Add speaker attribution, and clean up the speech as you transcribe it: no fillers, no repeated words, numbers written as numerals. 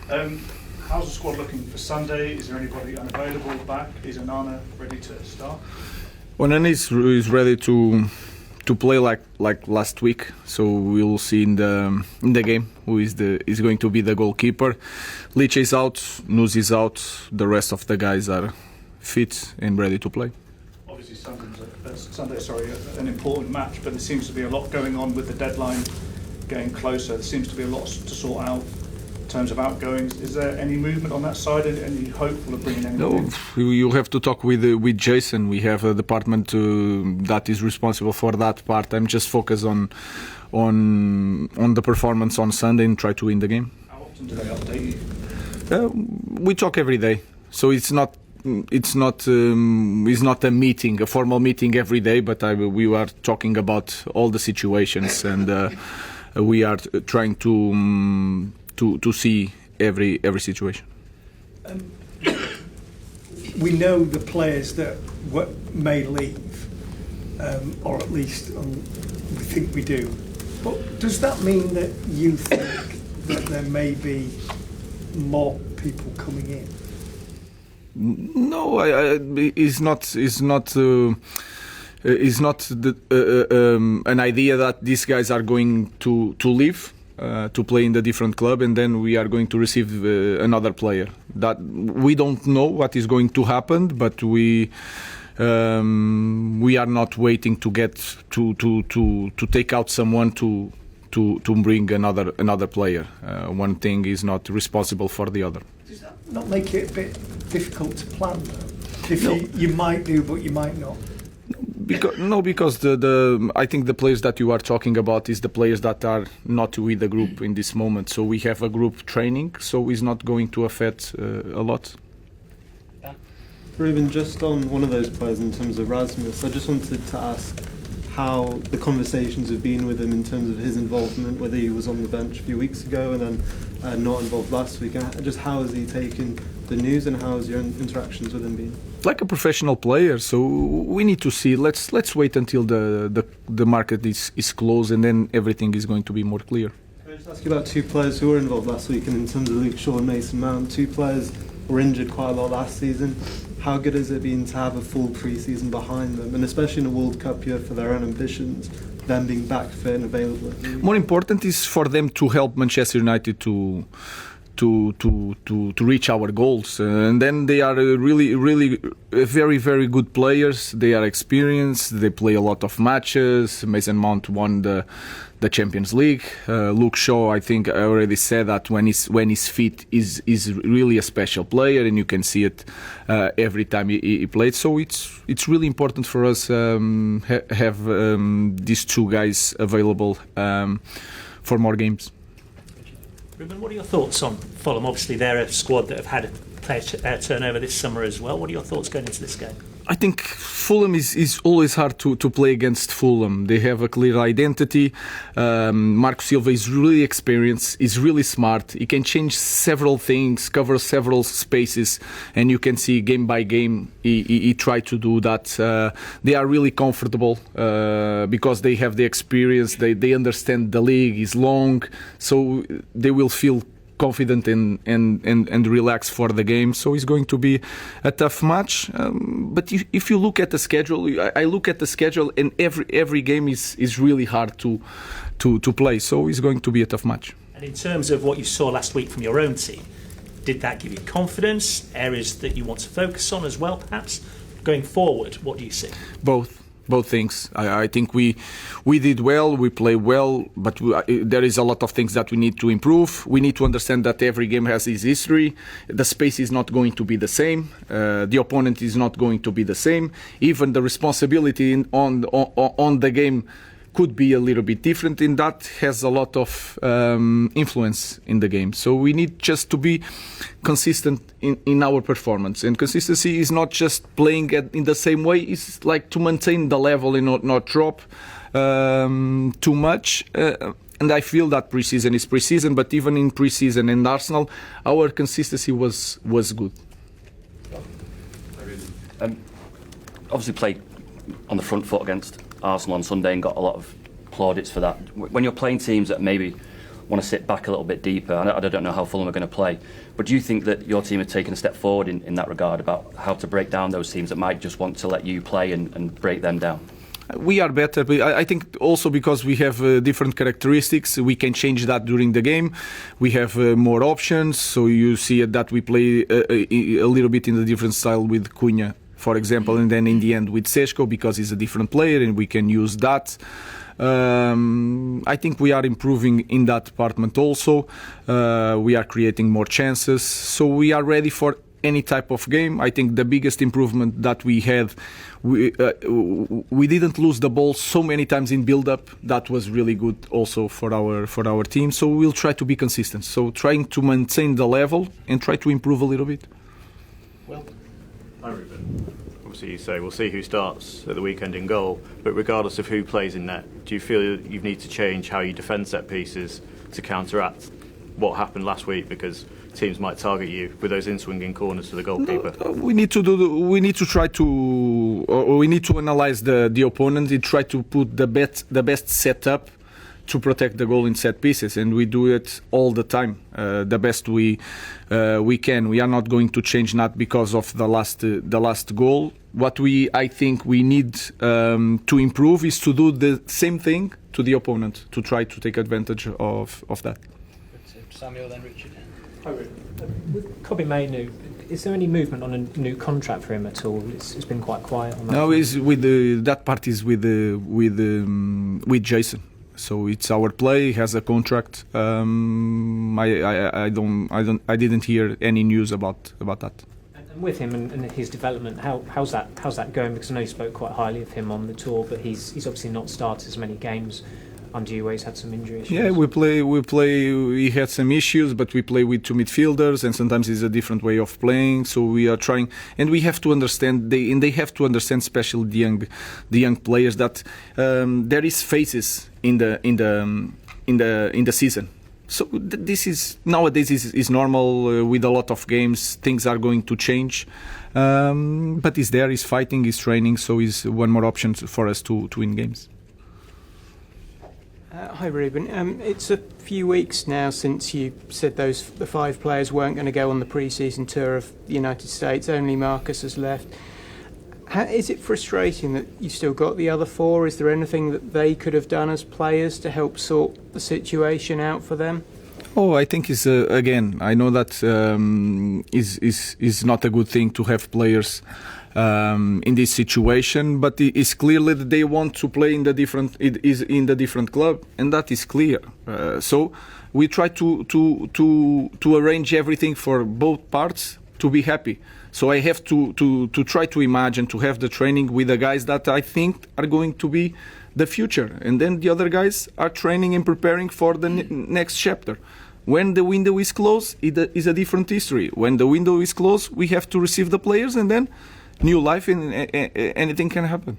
Speaker 1: How's the squad looking for Sunday? Is there anybody unavailable back? Is Onana ready to start?
Speaker 2: Onana is ready to play like last week, so we'll see in the game who is going to be the goalkeeper. Lich is out, Nuz is out, the rest of the guys are fit and ready to play.
Speaker 1: Obviously Sunday's an important match, but there seems to be a lot going on with the deadline getting closer. There seems to be a lot to sort out in terms of outgoings. Is there any movement on that side? Any hopeful of bringing anyone in?
Speaker 2: You have to talk with Jason. We have a department that is responsible for that part. I'm just focused on the performance on Sunday and try to win the game.
Speaker 1: How often do they update you?
Speaker 2: We talk every day, so it's not a meeting, a formal meeting every day, but we are talking about all the situations, and we are trying to see every situation.
Speaker 3: We know the players that may leave, or at least we think we do. But does that mean that you think that there may be more people coming in?
Speaker 2: No, it's not an idea that these guys are going to leave to play in the different club, and then we are going to receive another player. That we don't know what is going to happen, but we are not waiting to get to take out someone to bring another player. One thing is not responsible for the other.
Speaker 3: Does that not make it a bit difficult to plan, though? You might do, but you might not.
Speaker 2: Because I think the players that you are talking about is the players that are not with the group in this moment. So we have a group training, so it's not going to affect a lot.
Speaker 4: Ruben, just on one of those players in terms of Rasmus, I just wanted to ask how the conversations have been with him in terms of his involvement, whether he was on the bench a few weeks ago and then not involved last week, and just how has he taken the news and how has your interactions with him been?
Speaker 2: Like a professional player, so we need to see. Let's wait until the market is closed, and then everything is going to be more clear.
Speaker 4: Can I just ask you about two players who were involved last week, and in terms of Luke Shaw and Mason Mount, two players were injured quite a lot last season. How good has it been to have a full pre-season behind them, and especially in a World Cup year for their own ambitions, them being back fit and available?
Speaker 2: More important is for them to help Manchester United to reach our goals, and then they are really very, very good players. They are experienced, they play a lot of matches. Mason Mount won the Champions League. Luke Shaw, I think I already said that when he's fit is really a special player, and you can see it every time he played. So it's really important for us have these two guys available for more games.
Speaker 5: Ruben, what are your thoughts on Fulham? Obviously, they're a squad that have had a player turnover this summer as well. What are your thoughts going into this game?
Speaker 2: I think Fulham is always hard to play against Fulham. They have a clear identity. Marco Silva is really experienced, is really smart. He can change several things, cover several spaces, and you can see game by game he tried to do that. They are really comfortable because they have the experience. They understand the league is long, so they will feel confident and relaxed for the game. So it's going to be a tough match. But if you look at the schedule, I look at the schedule, and every game is really hard to play. So it's going to be a tough match.
Speaker 5: And in terms of what you saw last week from your own team, did that give you confidence? Areas that you want to focus on as well, perhaps? Going forward, what do you see?
Speaker 2: Both things. I think we did well, we play well, but there is a lot of things that we need to improve. We need to understand that every game has its history. The space is not going to be the same. The opponent is not going to be the same. Even the responsibility on the game could be a little bit different, and that has a lot of influence in the game. So we need just to be consistent in our performance. And consistency is not just playing in the same way, it's like to maintain the level and not drop too much. And I feel that pre-season is pre-season, but even in pre-season in Arsenal, our consistency was good.
Speaker 6: Obviously played on the front foot against Arsenal on Sunday and got a lot of plaudits for that. When you're playing teams that maybe want to sit back a little bit deeper. I don't know how Fulham are going to play, but do you think that your team have taken a step forward in that regard about how to break down those teams that might just want to let you play and break them down?
Speaker 2: We are better, but I think also because we have different characteristics, we can change that during the game. We have more options, so you see that we play a little bit in a different style with Cunha, for example, and then in the end with Seško, because he's a different player and we can use that. I think we are improving in that department also. We are creating more chances, so we are ready for any type of game. I think the biggest improvement that we had, we didn't lose the ball so many times in build-up. That was really good also for our team. So we'll try to be consistent. So trying to maintain the level and try to improve a little bit.
Speaker 5: Well,
Speaker 7: hi Ruben. Obviously you say we'll see who starts at the weekend in goal, but regardless of who plays in net, do you feel you need to change how you defend set pieces to counteract what happened last week, because teams might target you with those in-swinging corners to the goalkeeper?
Speaker 2: No, we need to try to, or we need to analyze the opponent and try to put the best setup to protect the goal in set pieces, and we do it all the time, the best we can. We are not going to change that because of the last goal. What I think we need to improve is to do the same thing to the opponent, to try to take advantage of that.
Speaker 8: Samuel, then Richard.
Speaker 9: With Kobbie Mainoo, is there any movement on a new contract for him at all? It's been quite quiet on that.
Speaker 2: No, is with that part is with Jason. So it's our play. He has a contract. I didn't hear any news about that.
Speaker 9: And with him and his development, how's that going? Because I know you spoke quite highly of him on the tour, but he's obviously not started as many games under you, where he's had some injury issues.
Speaker 2: Yeah, we play. He had some issues, but we play with two midfielders, and sometimes it's a different way of playing. So we are trying, and we have to understand. They have to understand, especially the young players, that there is phases in the season. So this is nowadays is normal with a lot of games. Things are going to change, but he's there. He's fighting. He's training. So he's one more option for us to win games.
Speaker 8: Hi Ruben, it's a few weeks now since you said the 5 players weren't going to go on the pre-season tour of the United States, only Marcus has left. Is it frustrating that you've still got the other 4? Is there anything that they could have done as players to help sort the situation out for them?
Speaker 2: Oh, I think it's again. I know that is not a good thing to have players in this situation, but it is clearly that they want to play in the different club, and that is clear. So we try to arrange everything for both parts to be happy. So I have to try to imagine to have the training with the guys that I think are going to be the future, and then the other guys are training and preparing for the next chapter. When the window is closed, it is a different history. When the window is closed, we have to receive the players, and then new life, and anything can happen.